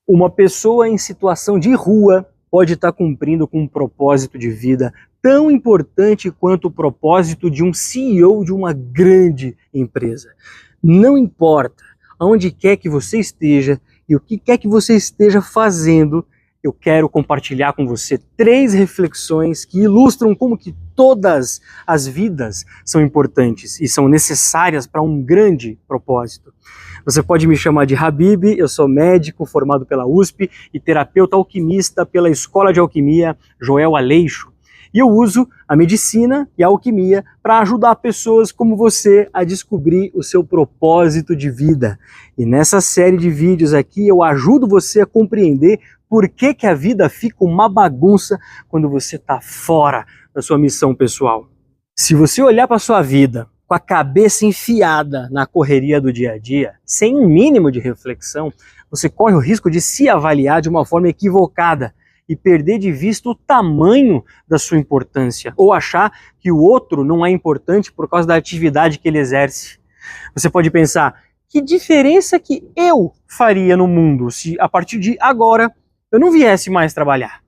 Uma pessoa em situação de rua pode estar cumprindo com um propósito de vida tão importante quanto o propósito de um CEO de uma grande empresa. Não importa aonde quer que você esteja e o que quer que você esteja fazendo, eu quero compartilhar com você 3 reflexões que ilustram como que todas as vidas são importantes e são necessárias para um grande propósito. Você pode me chamar de Habib, eu sou médico formado pela USP e terapeuta alquimista pela Escola de Alquimia Joel Aleixo. E eu uso a medicina e a alquimia para ajudar pessoas como você a descobrir o seu propósito de vida. E nessa série de vídeos aqui eu ajudo você a compreender por que a vida fica uma bagunça quando você está fora da sua missão pessoal. Se você olhar para a sua vida com a cabeça enfiada na correria do dia a dia, sem um mínimo de reflexão, você corre o risco de se avaliar de uma forma equivocada e perder de vista o tamanho da sua importância, ou achar que o outro não é importante por causa da atividade que ele exerce. Você pode pensar, que diferença que eu faria no mundo se a partir de agora eu não viesse mais trabalhar?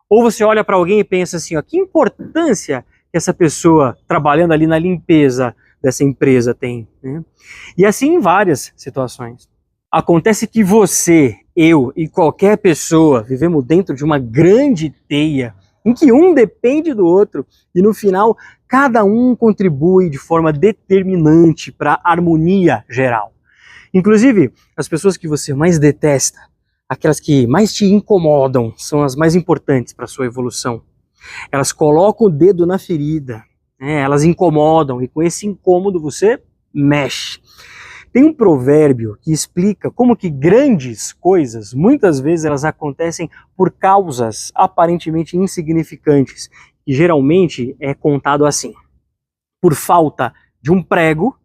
Ou você olha para alguém e pensa assim, ó, que importância que essa pessoa trabalhando ali na limpeza dessa empresa tem, né? E assim em várias situações. Acontece que você, eu e qualquer pessoa vivemos dentro de uma grande teia em que um depende do outro e no final cada um contribui de forma determinante para a harmonia geral. Inclusive, as pessoas que você mais detesta, aquelas que mais te incomodam, são as mais importantes para a sua evolução. Elas colocam o dedo na ferida, né? Elas incomodam e com esse incômodo você mexe. Tem um provérbio que explica como que grandes coisas, muitas vezes elas acontecem por causas aparentemente insignificantes, e geralmente é contado assim: por falta de um prego,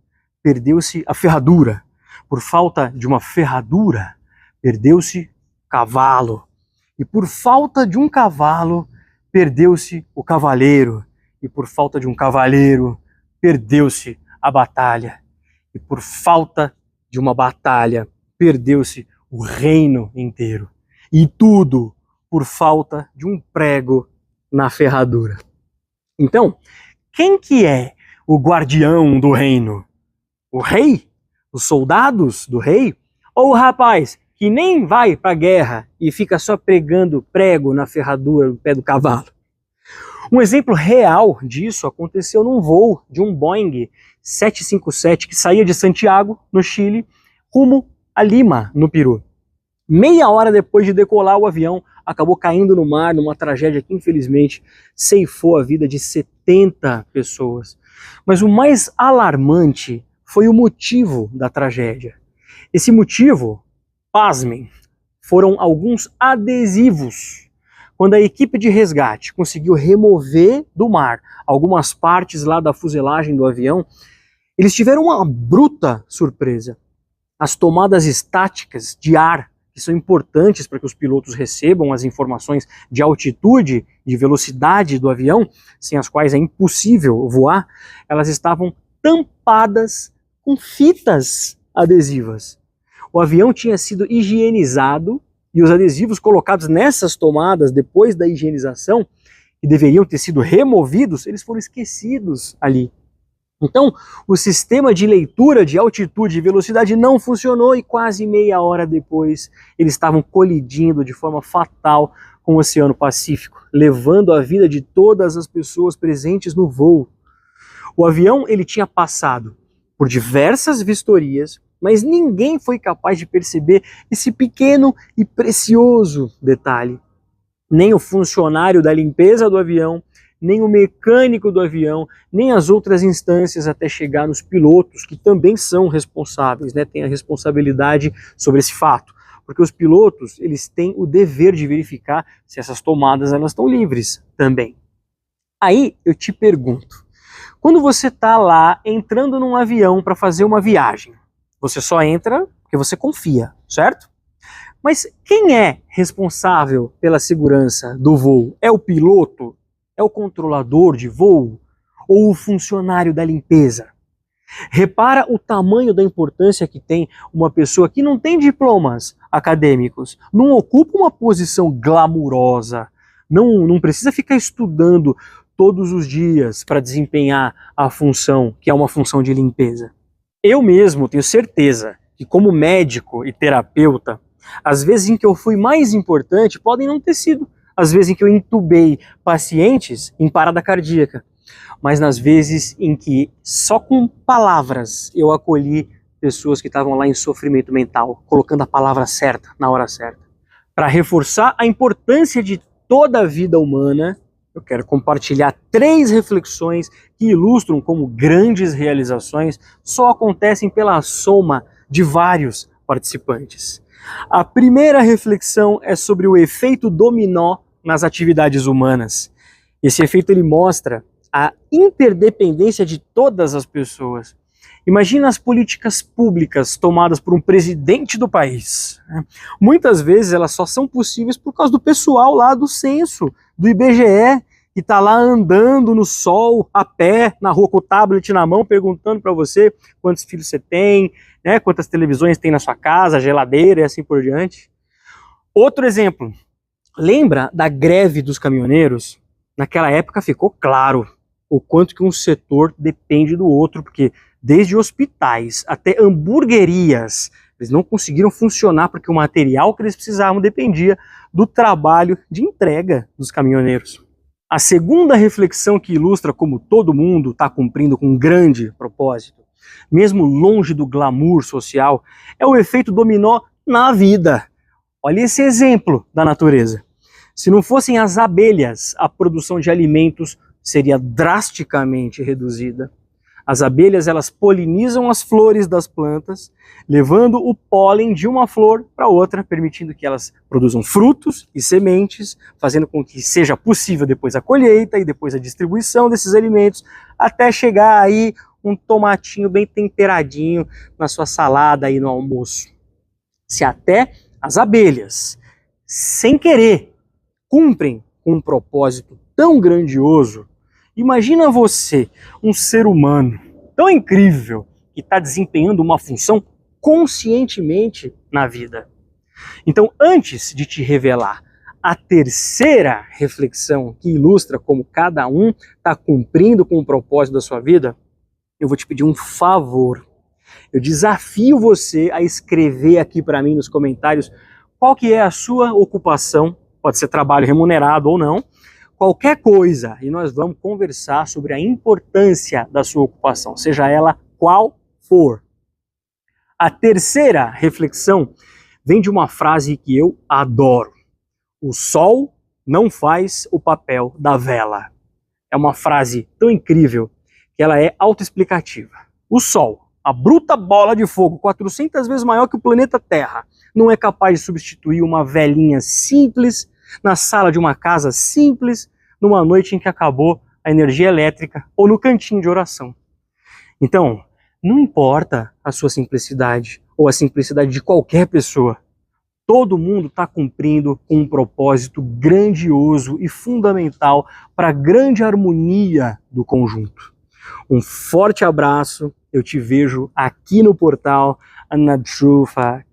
perdeu-se a ferradura. Por falta de uma ferradura, perdeu-se o cavalo. E por falta de um cavalo, perdeu-se o cavaleiro. E por falta de um cavaleiro, perdeu-se a batalha. E por falta de uma batalha, perdeu-se o reino inteiro. E tudo por falta de um prego na ferradura. Então, quem que é o guardião do reino? O rei? Os soldados do rei? Ou o rapaz que nem vai para a guerra e fica só pregando prego na ferradura do pé do cavalo? Um exemplo real disso aconteceu num voo de um Boeing 757 que saía de Santiago, no Chile, rumo a Lima, no Peru. Meia hora depois de decolar, o avião acabou caindo no mar, numa tragédia que infelizmente ceifou a vida de 70 pessoas. Mas o mais alarmante foi o motivo da tragédia. Esse motivo, pasmem, foram alguns adesivos. Quando a equipe de resgate conseguiu remover do mar algumas partes lá da fuselagem do avião, eles tiveram uma bruta surpresa. As tomadas estáticas de ar, que são importantes para que os pilotos recebam as informações de altitude e velocidade do avião, sem as quais é impossível voar, elas estavam tampadas com fitas adesivas. O avião tinha sido higienizado e os adesivos colocados nessas tomadas depois da higienização, que deveriam ter sido removidos, eles foram esquecidos ali. Então, o sistema de leitura de altitude e velocidade não funcionou e quase meia hora depois eles estavam colidindo de forma fatal com o Oceano Pacífico, levando a vida de todas as pessoas presentes no voo. O avião ele tinha passado por diversas vistorias, mas ninguém foi capaz de perceber esse pequeno e precioso detalhe. Nem o funcionário da limpeza do avião, nem o mecânico do avião, nem as outras instâncias até chegar nos pilotos, que também são responsáveis, né? Têm a responsabilidade sobre esse fato. Porque os pilotos, eles têm o dever de verificar se essas tomadas elas estão livres também. Aí eu te pergunto, quando você está lá entrando num avião para fazer uma viagem, você só entra porque você confia, certo? Mas quem é responsável pela segurança do voo? É o piloto? É o controlador de voo? Ou o funcionário da limpeza? Repara o tamanho da importância que tem uma pessoa que não tem diplomas acadêmicos, não ocupa uma posição glamurosa, não precisa ficar estudando todos os dias para desempenhar a função, que é uma função de limpeza. Eu mesmo tenho certeza que, como médico e terapeuta, as vezes em que eu fui mais importante podem não ter sido as vezes em que eu intubei pacientes em parada cardíaca, mas nas vezes em que só com palavras eu acolhi pessoas que estavam lá em sofrimento mental, colocando a palavra certa na hora certa. Para reforçar a importância de toda a vida humana, eu quero compartilhar 3 reflexões que ilustram como grandes realizações só acontecem pela soma de vários participantes. A primeira reflexão é sobre o efeito dominó nas atividades humanas. Esse efeito ele mostra a interdependência de todas as pessoas. Imagina as políticas públicas tomadas por um presidente do país. Muitas vezes elas só são possíveis por causa do pessoal lá do censo, do IBGE, que está lá andando no sol, a pé, na rua com o tablet na mão, perguntando para você quantos filhos você tem, né, quantas televisões tem na sua casa, geladeira e assim por diante. Outro exemplo, lembra da greve dos caminhoneiros? Naquela época ficou claro o quanto que um setor depende do outro, porque desde hospitais até hamburguerias, eles não conseguiram funcionar porque o material que eles precisavam dependia do trabalho de entrega dos caminhoneiros. A segunda reflexão que ilustra como todo mundo está cumprindo com um grande propósito, mesmo longe do glamour social, é o efeito dominó na vida. Olha esse exemplo da natureza. Se não fossem as abelhas, a produção de alimentos seria drasticamente reduzida. As abelhas, elas polinizam as flores das plantas, levando o pólen de uma flor para outra, permitindo que elas produzam frutos e sementes, fazendo com que seja possível depois a colheita e depois a distribuição desses alimentos, até chegar aí um tomatinho bem temperadinho na sua salada aí no almoço. Se até as abelhas, sem querer, cumprem um propósito tão grandioso, imagina você, um ser humano tão incrível, que está desempenhando uma função conscientemente na vida. Então, antes de te revelar a terceira reflexão que ilustra como cada um está cumprindo com o propósito da sua vida, eu vou te pedir um favor. Eu desafio você a escrever aqui para mim nos comentários qual que é a sua ocupação, pode ser trabalho remunerado ou não, qualquer coisa, e nós vamos conversar sobre a importância da sua ocupação, seja ela qual for. A terceira reflexão vem de uma frase que eu adoro. O sol não faz o papel da vela. É uma frase tão incrível que ela é autoexplicativa. O sol, a bruta bola de fogo, 400 vezes maior que o planeta Terra, não é capaz de substituir uma velinha simples na sala de uma casa simples, numa noite em que acabou a energia elétrica ou no cantinho de oração. Então, não importa a sua simplicidade ou a simplicidade de qualquer pessoa, todo mundo está cumprindo um propósito grandioso e fundamental para a grande harmonia do conjunto. Um forte abraço, eu te vejo aqui no portal Anadrufa